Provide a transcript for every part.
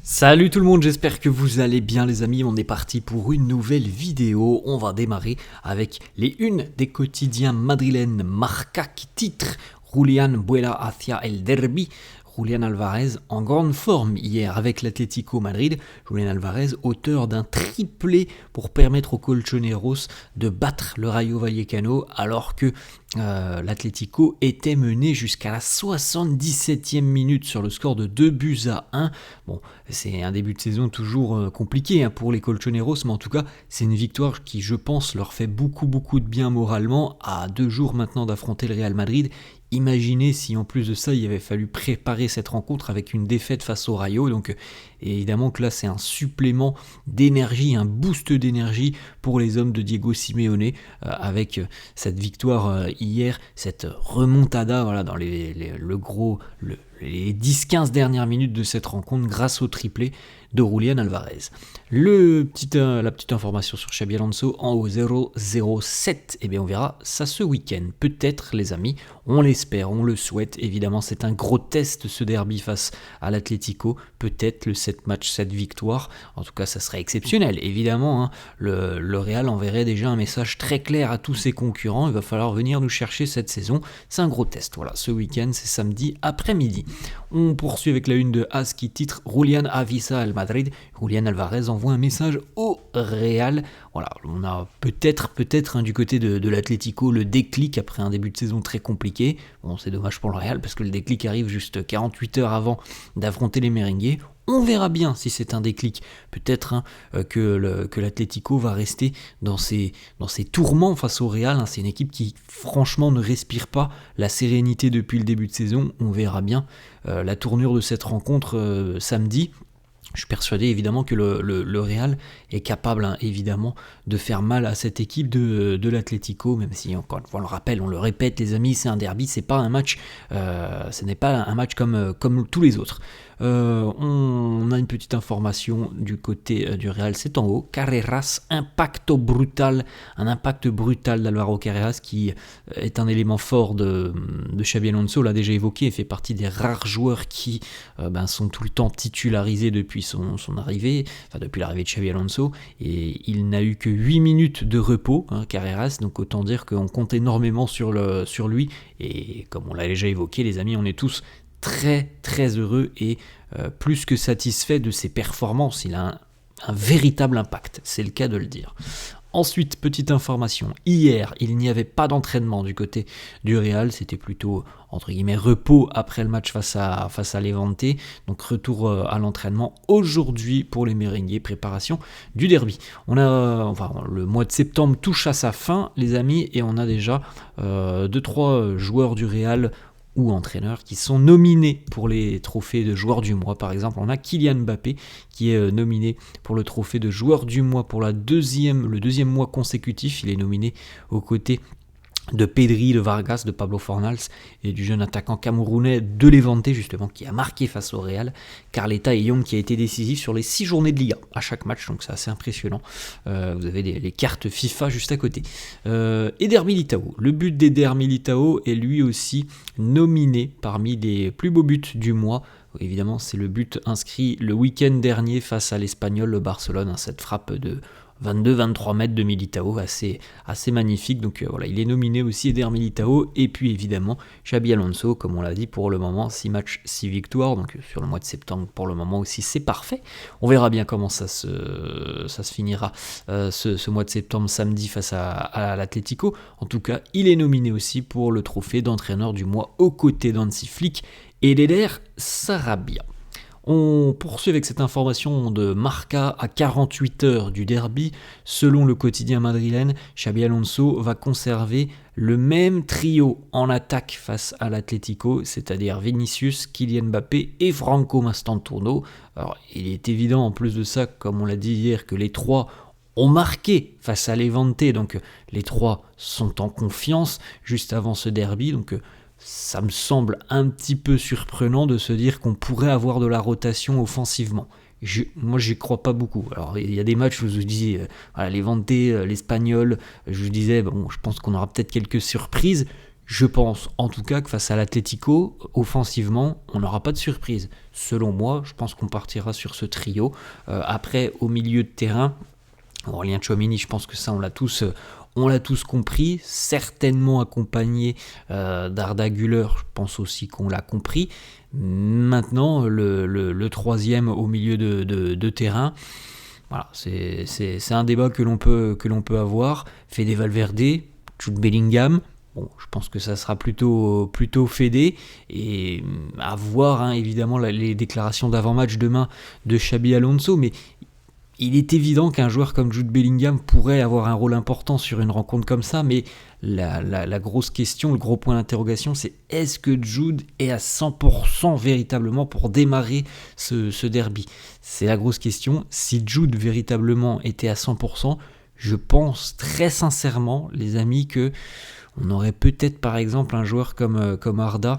Salut tout le monde, j'espère que vous allez bien les amis, on est parti pour une nouvelle vidéo. On va démarrer avec les unes des quotidiens madrilènes. Marca qui titre Julián vuela hacia el derbi. Julián Alvarez en grande forme hier avec l'Atlético Madrid. Julián Alvarez, auteur d'un triplé pour permettre aux Colchoneros de battre le Rayo Vallecano alors que l'Atlético était mené jusqu'à la 77e minute sur le score de 2-1. Bon, c'est un début de saison toujours compliqué pour les Colchoneros, mais en tout cas, c'est une victoire qui, je pense, leur fait beaucoup de bien moralement à 2 jours maintenant d'affronter le Real Madrid. Imaginez si en plus de ça il avait fallu préparer cette rencontre avec une défaite face au Rayo, donc évidemment que là c'est un supplément d'énergie, un boost d'énergie pour les hommes de Diego Simeone avec cette victoire hier, cette remontada dans les 10-15 dernières minutes de cette rencontre grâce au triplé de Julián Alvarez. La petite information sur Xabi Alonso en au 0-0-7, et bien on verra ça ce week-end. Peut-être les amis, on l'espère, on le souhaite. Évidemment c'est un gros test ce derby face à l'Atlético. Peut-être le 7 match, 7 victoires. En tout cas ça serait exceptionnel. Évidemment le Real enverrait déjà un message très clair à tous ses concurrents. Il va falloir venir nous chercher cette saison. C'est un gros test. Voilà, ce week-end c'est samedi après-midi. On poursuit avec la une de AS qui titre Julián avisa al Madrid. Julián Alvarez envoie un message au Real. Voilà, on a peut-être du côté de l'Atlético le déclic après un début de saison très compliqué. Bon, c'est dommage pour le Real parce que le déclic arrive juste 48 heures avant d'affronter les Merengues. On verra bien si c'est un déclic. Peut-être que l'Atlético va rester dans ses tourments face au Real. C'est une équipe qui franchement ne respire pas la sérénité depuis le début de saison. On verra bien la tournure de cette rencontre samedi. Je suis persuadé évidemment que le Real est capable évidemment de faire mal à cette équipe de l'Atlético, même si encore une fois on le rappelle, on le répète les amis, c'est un derby, c'est pas un match, ce n'est pas un match comme tous les autres. On a une petite information du côté du Real, c'est en haut. Carreras, un impact brutal d'Alvaro Carreras qui est un élément fort de Xabi Alonso, on l'a déjà évoqué, il fait partie des rares joueurs qui sont tout le temps titularisés depuis son arrivée, depuis l'arrivée de Xabi Alonso, et il n'a eu que 8 minutes de repos, Carreras, donc autant dire qu'on compte énormément sur lui, et comme on l'a déjà évoqué les amis, on est tous très heureux et plus que satisfait de ses performances. Il a un véritable impact, c'est le cas de le dire. Ensuite, petite information, hier il n'y avait pas d'entraînement du côté du Real, c'était plutôt entre guillemets repos après le match face à Levante, donc retour à l'entraînement aujourd'hui pour les Merengues, préparation du derby. Le mois de septembre touche à sa fin les amis et on a déjà 2-3 joueurs du Real ou entraîneurs qui sont nominés pour les trophées de joueur du mois. Par exemple, on a Kylian Mbappé qui est nominé pour le trophée de joueur du mois pour le deuxième mois consécutif. Il est nominé aux côtés de Pedri, de Vargas, de Pablo Fornals et du jeune attaquant camerounais de Levante justement qui a marqué face au Real, Carleta et Young qui a été décisif sur les 6 journées de Liga à chaque match, donc c'est assez impressionnant. Vous avez les cartes FIFA juste à côté. Eder Militao, le but d'Eder Militao est lui aussi nominé parmi les plus beaux buts du mois. Évidemment c'est le but inscrit le week-end dernier face à l'Espagnol, le Barcelone, cette frappe de 22-23 mètres de Militao, assez magnifique, donc voilà, il est nominé aussi Eder Militao, et puis évidemment Xabi Alonso, comme on l'a dit pour le moment, 6 matchs, 6 victoires, donc sur le mois de septembre pour le moment aussi c'est parfait, on verra bien comment ça se finira ce mois de septembre samedi face à l'Atlético. En tout cas il est nominé aussi pour le trophée d'entraîneur du mois aux côtés d'Hansi Flick et d'Eder Sarabia. On poursuit avec cette information de Marca à 48 heures du derby. Selon le quotidien madrilène, Xabi Alonso va conserver le même trio en attaque face à l'Atlético, c'est-à-dire Vinicius, Kylian Mbappé et Franco Mastantuono. Alors, il est évident en plus de ça, comme on l'a dit hier, que les trois ont marqué face à Levante, donc les trois sont en confiance juste avant ce derby, donc ça me semble un petit peu surprenant de se dire qu'on pourrait avoir de la rotation offensivement. Moi, j'y crois pas beaucoup. Alors, il y a des matchs où je vous dis, Levante, l'Espagnol, je vous disais, je pense qu'on aura peut-être quelques surprises. Je pense en tout cas que face à l'Atlético, offensivement, on n'aura pas de surprise. Selon moi, je pense qu'on partira sur ce trio. Après, au milieu de terrain, Aurélien Tchouaméni, je pense que ça, on l'a tous compris, certainement accompagné d'Arda Güler, je pense aussi qu'on l'a compris. Maintenant, le troisième au milieu de terrain, voilà, c'est un débat que l'on peut avoir. Fede Valverde, Jude Bellingham. Bon, je pense que ça sera plutôt Fede, et à voir évidemment les déclarations d'avant-match demain de Xabi Alonso, mais il est évident qu'un joueur comme Jude Bellingham pourrait avoir un rôle important sur une rencontre comme ça, mais la grosse question, le gros point d'interrogation, c'est est-ce que Jude est à 100% véritablement pour démarrer ce derby ? C'est la grosse question. Si Jude véritablement était à 100%, je pense très sincèrement, les amis, que on aurait peut-être par exemple un joueur comme Arda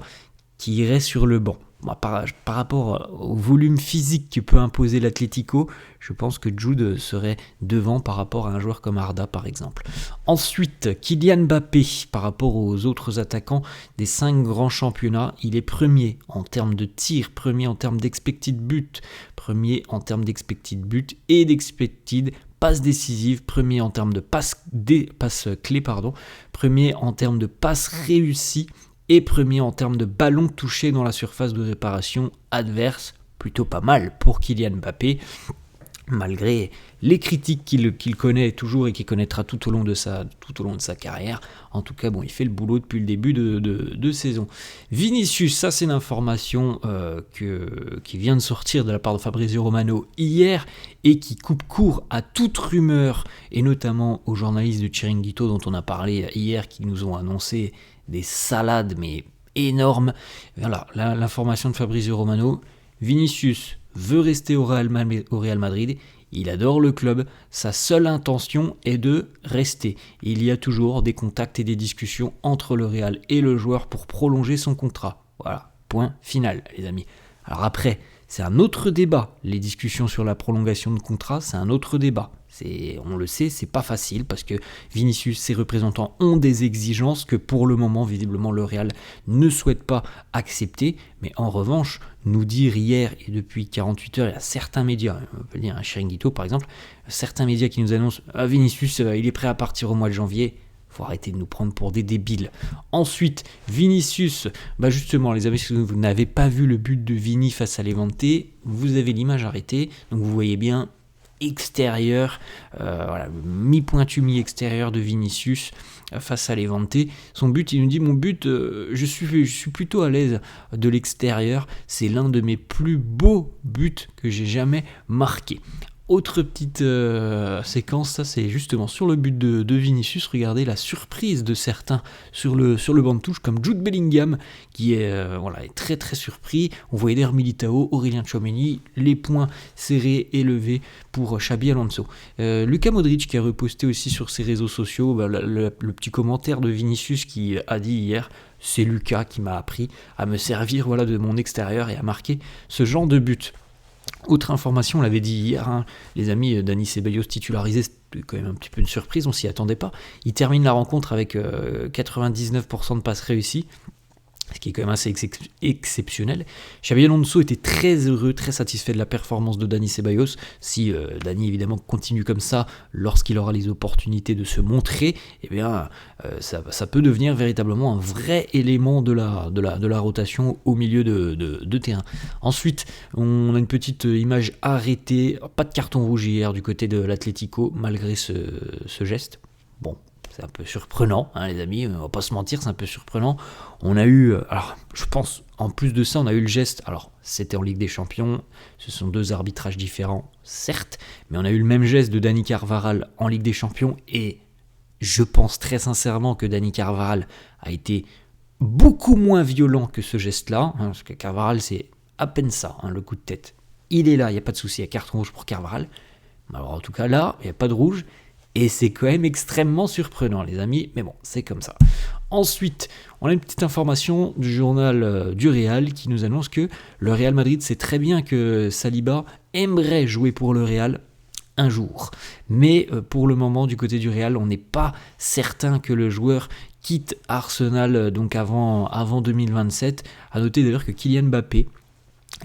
qui irait sur le banc. Par rapport au volume physique que peut imposer l'Atlético, je pense que Jude serait devant par rapport à un joueur comme Arda par exemple. Ensuite, Kylian Mbappé, par rapport aux autres attaquants des 5 grands championnats, il est premier en termes de tir, premier en termes d'expected but, premier en termes d'expected but et d'expected passes décisives, premier en termes de passes clés, premier en termes de passes réussies, et premier en termes de ballons touchés dans la surface de réparation adverse. Plutôt pas mal pour Kylian Mbappé, malgré les critiques qu'il connaît toujours et qu'il connaîtra tout au long de sa carrière. En tout cas, bon, il fait le boulot depuis le début de saison. Vinicius, ça c'est une information qui vient de sortir de la part de Fabrizio Romano hier et qui coupe court à toute rumeur, et notamment aux journalistes de Chiringuito dont on a parlé hier, qui nous ont annoncé des salades mais énormes. Voilà, l'information de Fabrizio Romano: Vinicius veut rester au Real Madrid, il adore le club, sa seule intention est de rester. Il y a toujours des contacts et des discussions entre le Real et le joueur pour prolonger son contrat. Voilà, point final les amis. Alors après, c'est un autre débat, les discussions sur la prolongation de contrat, c'est un autre débat. On le sait, c'est pas facile parce que Vinicius, ses représentants ont des exigences que pour le moment, visiblement, le Real ne souhaite pas accepter. Mais en revanche, nous dire hier et depuis 48 heures, il y a certains médias, on peut dire un Chiringuito par exemple, certains médias qui nous annoncent Vinicius, il est prêt à partir au mois de janvier. Faut arrêter de nous prendre pour des débiles. Ensuite, Vinicius, justement, les amis, si vous n'avez pas vu le but de Vini face à Levante, vous avez l'image arrêtée, donc vous voyez bien extérieur, mi-pointu, mi-extérieur de Vinicius face à Levante. Son but, il nous dit: mon but, je suis plutôt à l'aise de l'extérieur, c'est l'un de mes plus beaux buts que j'ai jamais marqué. Autre petite séquence, ça c'est justement sur le but de Vinicius. Regardez la surprise de certains sur le banc de touche, comme Jude Bellingham qui est très très surpris. On voit Eder Militao, Aurélien Tchouaméni, les poings serrés et levés pour Xabi Alonso. Luka Modric qui a reposté aussi sur ses réseaux sociaux le petit commentaire de Vinicius qui a dit hier: c'est Lucas qui m'a appris à me servir de mon extérieur et à marquer ce genre de but. Autre information, on l'avait dit hier, les amis, Dani Ceballos titularisé, c'était quand même un petit peu une surprise, on s'y attendait pas. Il termine la rencontre avec 99% de passes réussies, ce qui est quand même assez exceptionnel. Xabi Alonso était très heureux, très satisfait de la performance de Dani Ceballos. Si Dani évidemment continue comme ça, lorsqu'il aura les opportunités de se montrer, ça peut devenir véritablement un vrai élément de la rotation au milieu de terrain. Ensuite, on a une petite image arrêtée, pas de carton rouge hier du côté de l'Atlético, malgré ce geste. Bon, c'est un peu surprenant, les amis, on va pas se mentir, c'est un peu surprenant. On a eu, alors je pense, en plus de ça, on a eu le geste, alors c'était en Ligue des Champions, ce sont 2 arbitrages différents, certes, mais on a eu le même geste de Dani Carvajal en Ligue des Champions, et je pense très sincèrement que Dani Carvajal a été beaucoup moins violent que ce geste-là, parce que Carvajal, c'est à peine ça, le coup de tête. Il est là, il n'y a pas de souci, il y a carton rouge pour Carvajal. Alors en tout cas là, il n'y a pas de rouge, et c'est quand même extrêmement surprenant les amis, mais bon, c'est comme ça. Ensuite, on a une petite information du journal du Real qui nous annonce que le Real Madrid sait très bien que Saliba aimerait jouer pour le Real un jour. Mais pour le moment, du côté du Real, on n'est pas certain que le joueur quitte Arsenal donc avant 2027. À noter d'ailleurs que Kylian Mbappé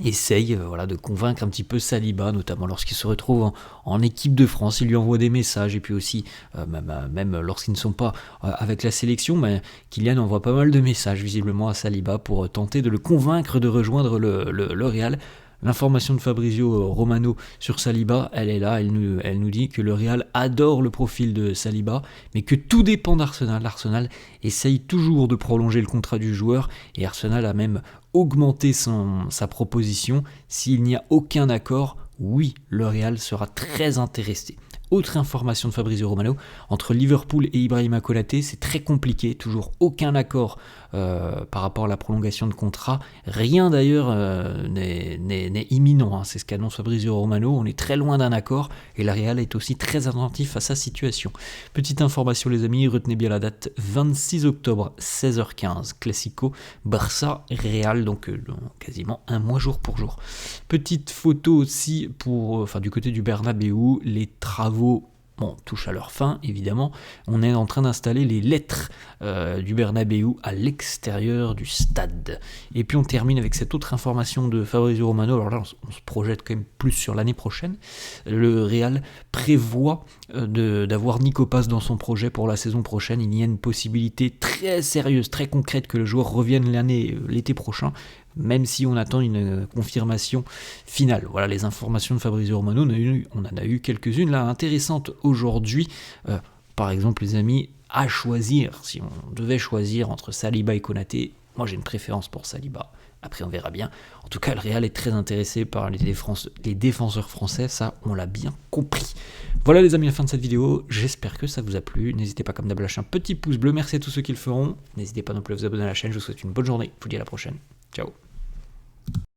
essaye de convaincre un petit peu Saliba, notamment lorsqu'il se retrouve en équipe de France. Il lui envoie des messages, et puis aussi, même lorsqu'ils ne sont pas avec la sélection, mais Kylian envoie pas mal de messages visiblement à Saliba pour tenter de le convaincre de rejoindre le Real. L'information de Fabrizio Romano sur Saliba, elle est là, elle nous dit que le Real adore le profil de Saliba, mais que tout dépend d'Arsenal. Arsenal essaye toujours de prolonger le contrat du joueur, et Arsenal a même augmenté sa proposition. S'il n'y a aucun accord, oui, le Real sera très intéressé. Autre information de Fabrizio Romano, entre Liverpool et Ibrahima Konaté, c'est très compliqué, toujours aucun accord par rapport à la prolongation de contrat. Rien d'ailleurs n'est imminent, c'est ce qu'annonce Fabrizio Romano, on est très loin d'un accord, et la Real est aussi très attentif à sa situation. Petite information les amis, retenez bien la date, 26 octobre, 16h15, Classico, Barça-Real, donc quasiment un mois jour pour jour. Petite photo aussi du côté du Bernabéu, les travaux touchent à leur fin, évidemment. On est en train d'installer les lettres du Bernabéu à l'extérieur du stade. Et puis on termine avec cette autre information de Fabrizio Romano. Alors là, on se projette quand même plus sur l'année prochaine. Le Real prévoit d'avoir Nico Paz dans son projet pour la saison prochaine. Il y a une possibilité très sérieuse, très concrète que le joueur revienne l'été prochain, même si on attend une confirmation finale. Voilà les informations de Fabrizio Romano, on en a eu quelques-unes là intéressantes aujourd'hui. Par exemple les amis, à choisir, si on devait choisir entre Saliba et Konaté, moi j'ai une préférence pour Saliba. Après on verra bien. En tout cas le Real est très intéressé par les défenseurs français, ça on l'a bien compris. Voilà les amis, la fin de cette vidéo, j'espère que ça vous a plu. N'hésitez pas comme d'hab à lâcher un petit pouce bleu, merci à tous ceux qui le feront. N'hésitez pas non plus à vous abonner à la chaîne, je vous souhaite une bonne journée, je vous dis à la prochaine. Ciao.